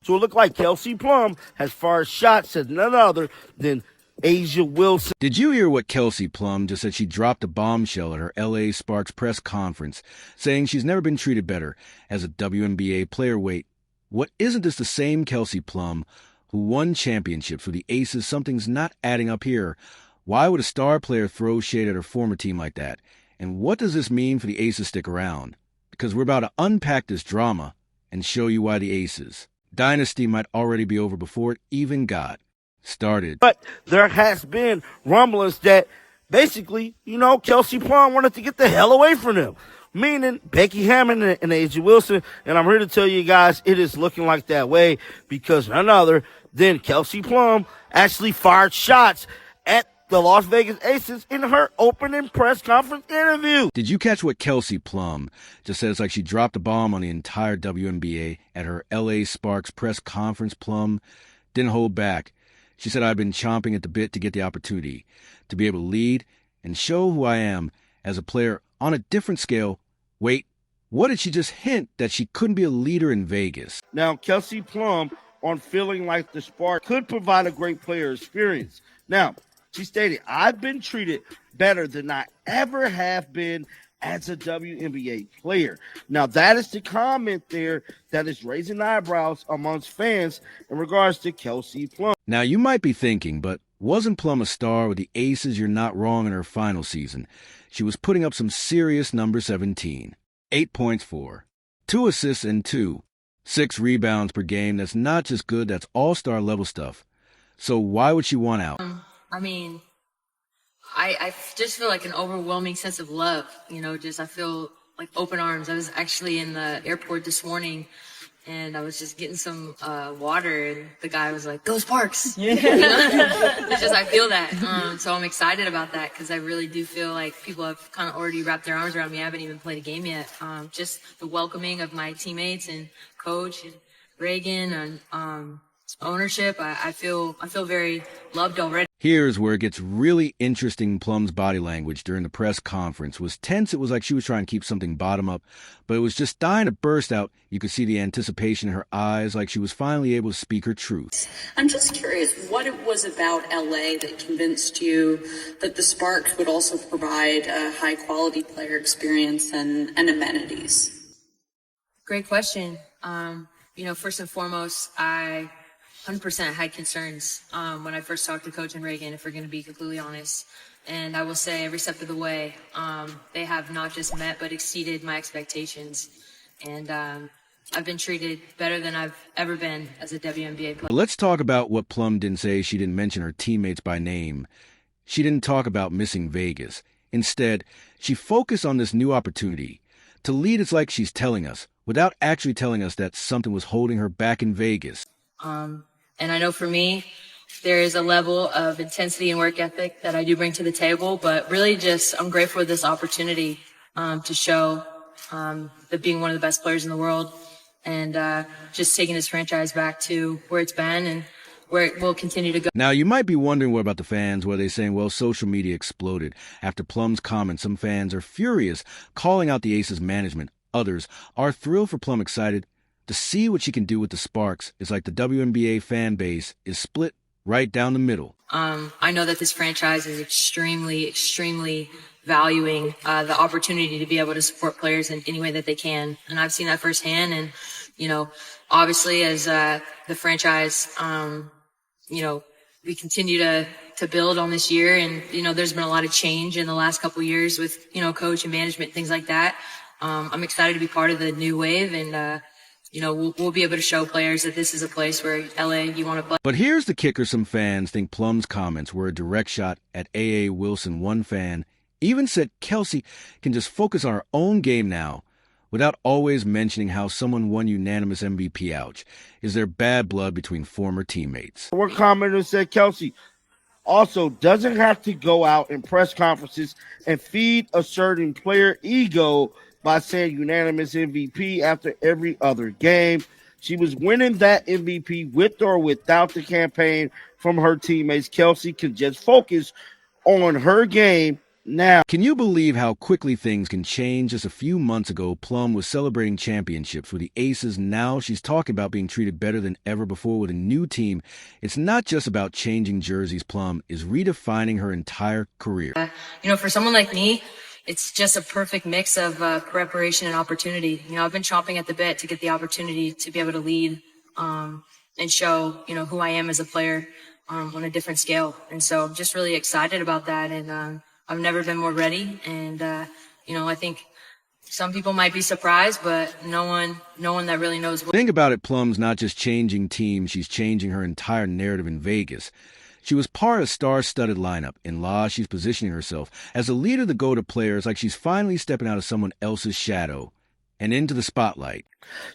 So it looked like Kelsey Plum has fired shots at none other than A'ja Wilson. Did you hear what Kelsey Plum just said? She dropped a bombshell at her LA Sparks press conference, saying she's never been treated better as a WNBA player. Wait, what, isn't this the same Kelsey Plum who won championships for the Aces? Something's not adding up here. Why would a star player throw shade at her former team like that? And what does this mean for the Aces stick around? Because we're about to unpack this drama and show you why the Aces dynasty might already be over before it even got started. But there has been rumblings that basically, Kelsey Plum wanted to get the hell away from them, meaning Becky Hammond and A'ja Wilson. And I'm here to tell you guys, it is looking like that way because none other than Kelsey Plum actually fired shots at the Las Vegas Aces in her opening press conference interview. Did you catch what Kelsey Plum just said? It's like she dropped a bomb on the entire WNBA at her LA Sparks press conference. Plum didn't hold back. She said, I've been chomping at the bit to get the opportunity to be able to lead and show who I am as a player on a different scale. Wait, what did she just hint? That she couldn't be a leader in Vegas? Now, Kelsey Plum on feeling like the Sparks could provide a great player experience. Now, she stated, I've been treated better than I ever have been as a WNBA player. Now, that is the comment there that is raising eyebrows amongst fans in regards to Kelsey Plum. Now, you might be thinking, but wasn't Plum a star with the Aces? You're not wrong. In her final season, she was putting up some serious numbers. 17, 8 points, 2 assists, and 6 rebounds per game. That's not just good, that's all-star level stuff. So why would she want out? I just feel like an overwhelming sense of love, I feel like open arms. I was actually in the airport this morning and I was just getting some water and the guy was like, go Sparks. Yeah. I feel that. So I'm excited about that because I really do feel like people have kind of already wrapped their arms around me. I haven't even played a game yet. Just the welcoming of my teammates and coach and Reagan and ownership. I feel very loved already. Here's where it gets really interesting. Plum's body language during the press conference was tense. It was like she was trying to keep something bottom up, but it was just dying to burst out. You could see the anticipation in her eyes, like she was finally able to speak her truth. I'm just curious what it was about LA that convinced you that the Sparks would also provide a high-quality player experience and amenities. Great question. First and foremost, I 100% had concerns when I first talked to Coach and Reagan, if we're going to be completely honest. And I will say every step of the way, they have not just met but exceeded my expectations. And I've been treated better than I've ever been as a WNBA player. Let's talk about what Plum didn't say. She didn't mention her teammates by name. She didn't talk about missing Vegas. Instead, she focused on this new opportunity. To lead, it's like she's telling us, without actually telling us, that something was holding her back in Vegas. And I know for me, there is a level of intensity and work ethic that I do bring to the table, but really just I'm grateful for this opportunity to show that being one of the best players in the world and just taking this franchise back to where it's been and where it will continue to go. Now, you might be wondering what about the fans, where they're saying, well, social media exploded after Plum's comments. Some fans are furious, calling out the Aces management. Others are thrilled for Plum, excited to see what she can do with the Sparks. It's like the WNBA fan base is split right down the middle. I know that this franchise is extremely, extremely valuing the opportunity to be able to support players in any way that they can. And I've seen that firsthand. And, obviously as the franchise, we continue to build on this year. And, there's been a lot of change in the last couple of years with, coach and management, things like that. I'm excited to be part of the new wave and, we'll be able to show players that this is a place where LA, you want to play. But here's the kicker. Some fans think Plum's comments were a direct shot at A.A. Wilson. One fan even said Kelsey can just focus on her own game now without always mentioning how someone won unanimous MVP. Ouch. Is there bad blood between former teammates? One commenter said Kelsey also doesn't have to go out in press conferences and feed a certain player ego by saying unanimous MVP after every other game. She was winning that MVP with or without the campaign from her teammates. Kelsey can just focus on her game Now, Can you believe how quickly things can change? Just a few months ago, Plum was celebrating championships with the Aces. Now she's talking about being treated better than ever before with a new team. It's not just about changing jerseys. Plum is redefining her entire career. For someone like me, it's just a perfect mix of preparation and opportunity. I've been chomping at the bit to get the opportunity to be able to lead and show, who I am as a player on a different scale. And so I'm just really excited about that. And I've never been more ready. And, I think some people might be surprised, but no one that really knows what. Think about it, Plum's not just changing teams, she's changing her entire narrative in Vegas. She was part of a star-studded lineup. In law, she's positioning herself as a leader to go to players like she's finally stepping out of someone else's shadow and into the spotlight.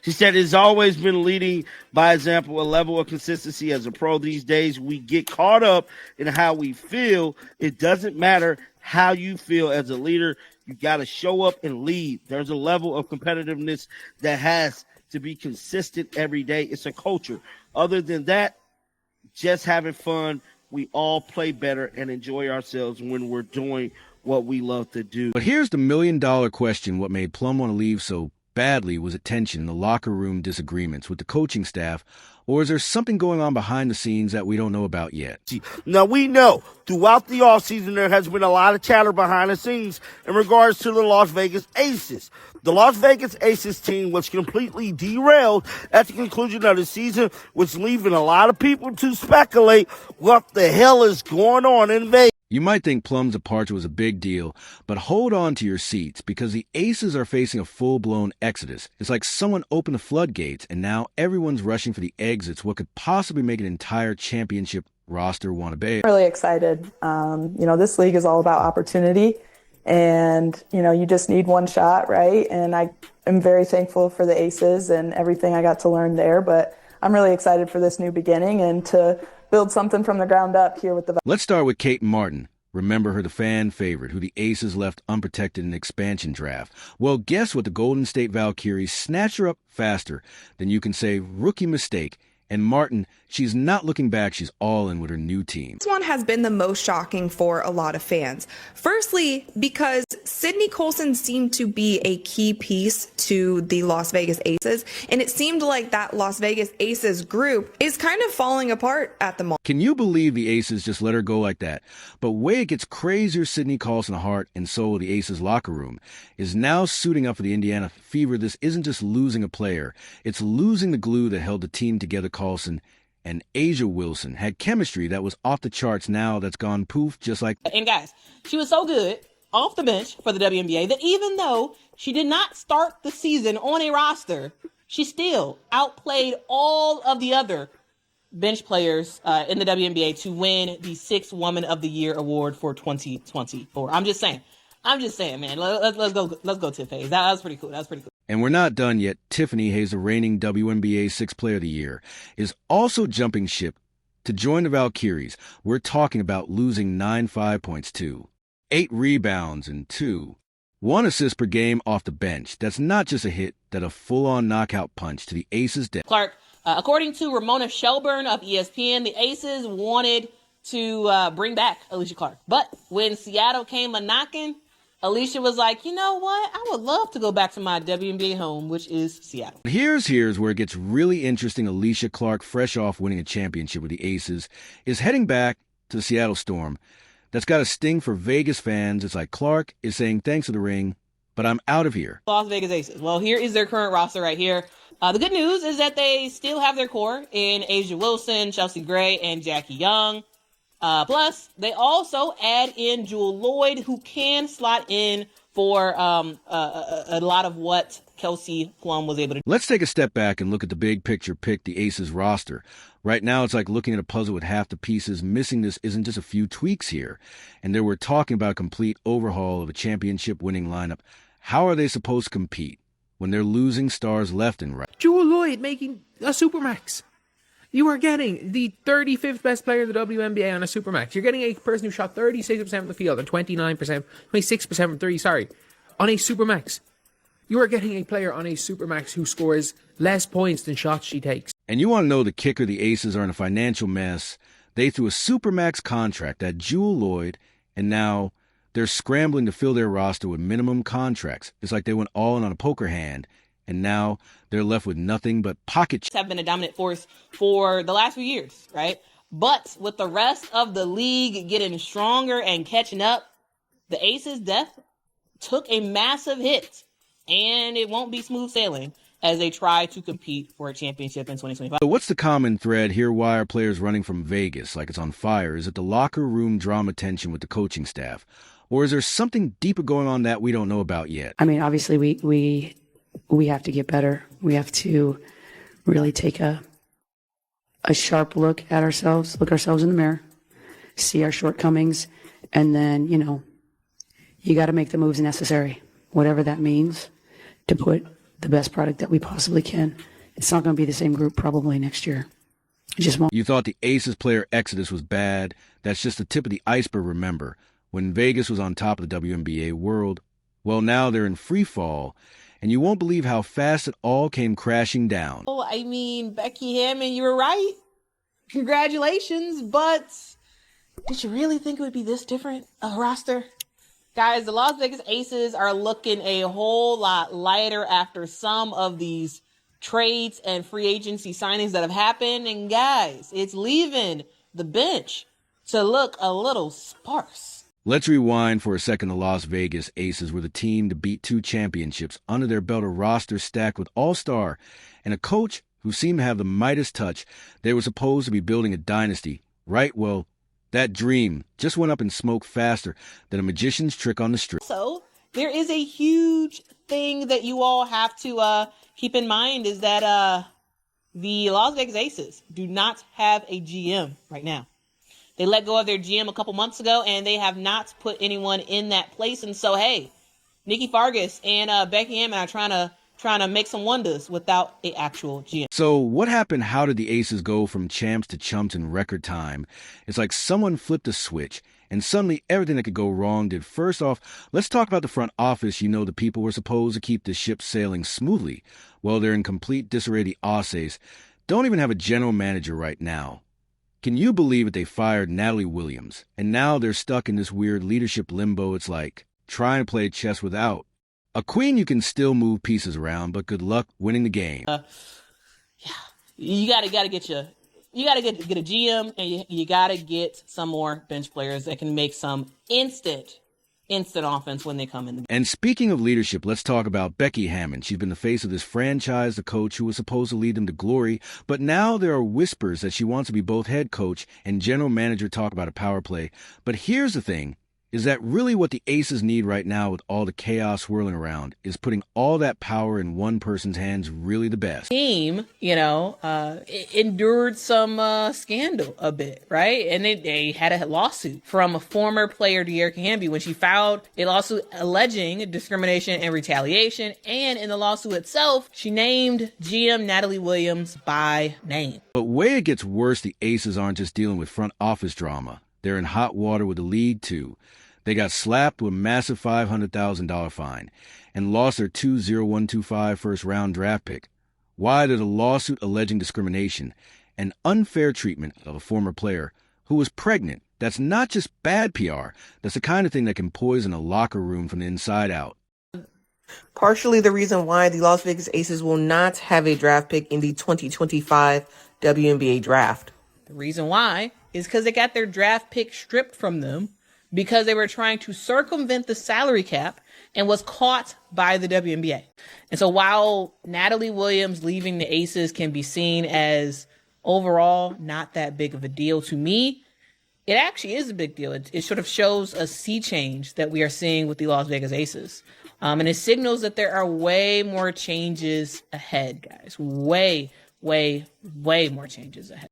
she said it's always been leading by example, a level of consistency as a pro. These days, we get caught up in how we feel. It doesn't matter how you feel as a leader. You got to show up and lead. There's a level of competitiveness that has to be consistent every day. It's a culture. Other than that, just having fun. We all play better and enjoy ourselves when we're doing what we love to do. But here's the million-dollar question. What made Plum want to leave so badly? Was it tension in the locker room, disagreements with the coaching staff, or is there something going on behind the scenes that we don't know about yet? Now, we know throughout the offseason there has been a lot of chatter behind the scenes in regards to the Las Vegas Aces. The Las Vegas Aces team was completely derailed at the conclusion of the season, which leaving a lot of people to speculate what the hell is going on in Vegas. You might think Plum's departure was a big deal, but hold on to your seats because the Aces are facing a full-blown exodus. It's like someone opened the floodgates, and now everyone's rushing for the exits, what could possibly make an entire championship roster wannabe. Really excited. This league is all about opportunity, and, you just need one shot, right? And I am very thankful for the Aces and everything I got to learn there, but I'm really excited for this new beginning and to build something from the ground up here with the. Let's start with Kate Martin. Remember her, the fan favorite, who the Aces left unprotected in the expansion draft. Well, guess what? The Golden State Valkyries snatched her up faster than you can say rookie mistake. And Martin, she's not looking back. She's all in with her new team. This one has been the most shocking for a lot of fans. Firstly, because Sydney Colson seemed to be a key piece to the Las Vegas Aces, and it seemed like that Las Vegas Aces group is kind of falling apart at the moment. Can you believe the Aces just let her go like that? But way it gets crazier, Sydney Colson Hart and so the Aces locker room is now suiting up for the Indiana Fever. This isn't just losing a player. It's losing the glue that held the team together. Carlson and Asia Wilson had chemistry that was off the charts. Now that's gone poof, just like. And guys, she was so good off the bench for the WNBA that even though she did not start the season on a roster, she still outplayed all of the other bench players in the WNBA to win the 6th Woman of the Year award for 2024. I'm just saying, man. Let's go to phase. That was pretty cool. And we're not done yet. Tiffany Hayes, the reigning WNBA 6th Player of the Year, is also jumping ship to join the Valkyries. We're talking about losing 9 points to 8 rebounds and 1 assist per game off the bench. That's not just a hit, that's a full-on knockout punch to the Aces' death. Clark, according to Ramona Shelburne of ESPN, the Aces wanted to bring back Alicia Clark. But when Seattle came a-knocking, Alicia was like, you know what? I would love to go back to my WNBA home, which is Seattle. Here's where it gets really interesting. Alicia Clark, fresh off winning a championship with the Aces, is heading back to the Seattle Storm. That's got a sting for Vegas fans. It's like Clark is saying thanks to the ring, but I'm out of here. Las Vegas Aces. Well, here is their current roster right here. The good news is that they still have their core in Asia Wilson, Chelsea Gray, and Jackie Young. Plus, they also add in Jewel Lloyd, who can slot in for a lot of what Kelsey Plum was able to do. Let's take a step back and look at the big picture. Pick the Aces roster. Right now, it's like looking at a puzzle with half the pieces. Missing this isn't just a few tweaks here. And then we're talking about a complete overhaul of a championship-winning lineup. How are they supposed to compete when they're losing stars left and right? Jewel Lloyd making a supermax. You are getting the 35th best player in the WNBA on a supermax. You're getting a person who shot 36% from the field and 26% from three, on a supermax. You are getting a player on a supermax who scores less points than shots she takes. And you want to know the kicker? The Aces are in a financial mess. They threw a supermax contract at Jewel Lloyd, and now They're scrambling to fill their roster with minimum contracts. It's like they went all in on a poker hand, and now they're left with nothing but pocket. Have been a dominant force for the last few years, right? But with the rest of the league getting stronger and catching up, the Aces' death took a massive hit, and it won't be smooth sailing as they try to compete for a championship in 2025. So what's the common thread here? Why are players running from Vegas like it's on fire? Is it the locker room drama tension with the coaching staff? Or is there something deeper going on that we don't know about yet? I mean, obviously we have to get better. We have to really take a sharp look at ourselves, look ourselves in the mirror, see our shortcomings, and then, you got to make the moves necessary, whatever that means, to put the best product that we possibly can. It's not going to be the same group probably next year. It just won't. You thought the Aces player exodus was bad. That's just the tip of the iceberg, remember. When Vegas was on top of the WNBA world, well, now they're in free fall, and you won't believe how fast it all came crashing down. Oh, I mean, Becky Hammon, you were right. Congratulations, but did you really think it would be this different, a roster? Guys, the Las Vegas Aces are looking a whole lot lighter after some of these trades and free agency signings that have happened. And guys, it's leaving the bench to look a little sparse. Let's rewind for a second. The Las Vegas Aces were the team to beat 2 championships. Under their belt, a roster stacked with all-star and a coach who seemed to have the Midas touch. They were supposed to be building a dynasty, right? Well, that dream just went up in smoke faster than a magician's trick on the street. So there is a huge thing that you all have to keep in mind is that the Las Vegas Aces do not have a GM right now. They let go of their GM a couple months ago, and they have not put anyone in that place. And so, hey, Nikki Fargas and Becky Hammon are trying to make some wonders without an actual GM. So what happened? How did the Aces go from champs to chumps in record time? It's like someone flipped a switch, and suddenly everything that could go wrong did. First off, let's talk about the front office. The people were supposed to keep the ship sailing smoothly. Well, they're in complete disarray. The Aces don't even have a general manager right now. Can you believe it? They fired Natalie Williams, and now they're stuck in this weird leadership limbo. It's like trying to play chess without a queen. You can still move pieces around, but good luck winning the game. You gotta get a GM, and you gotta get some more bench players that can make some instant offense when they come in. And speaking of leadership, let's talk about Becky Hammon. She's been the face of this franchise, the coach who was supposed to lead them to glory. But now there are whispers that she wants to be both head coach and general manager. Talk about a power play. But here's the thing. Is that really what the Aces need right now with all the chaos swirling around? Is putting all that power in one person's hands really the best? Team, endured some scandal a bit, right? And they had a lawsuit from a former player, De'Erica Hamby, when she filed a lawsuit alleging discrimination and retaliation. And in the lawsuit itself, she named GM Natalie Williams by name. But way it gets worse, the Aces aren't just dealing with front office drama. They're in hot water with the league, too. They got slapped with a massive $500,000 fine and lost their 20125 first-round draft pick. Why? There's a lawsuit alleging discrimination and unfair treatment of a former player who was pregnant. That's not just bad PR. That's the kind of thing that can poison a locker room from the inside out. Partially the reason why the Las Vegas Aces will not have a draft pick in the 2025 WNBA draft. The reason why is because they got their draft pick stripped from them because they were trying to circumvent the salary cap and was caught by the WNBA. And so while Natalie Williams leaving the Aces can be seen as overall not that big of a deal, to me, it actually is a big deal. It sort of shows a sea change that we are seeing with the Las Vegas Aces. And it signals that there are way more changes ahead, guys. Way more changes ahead.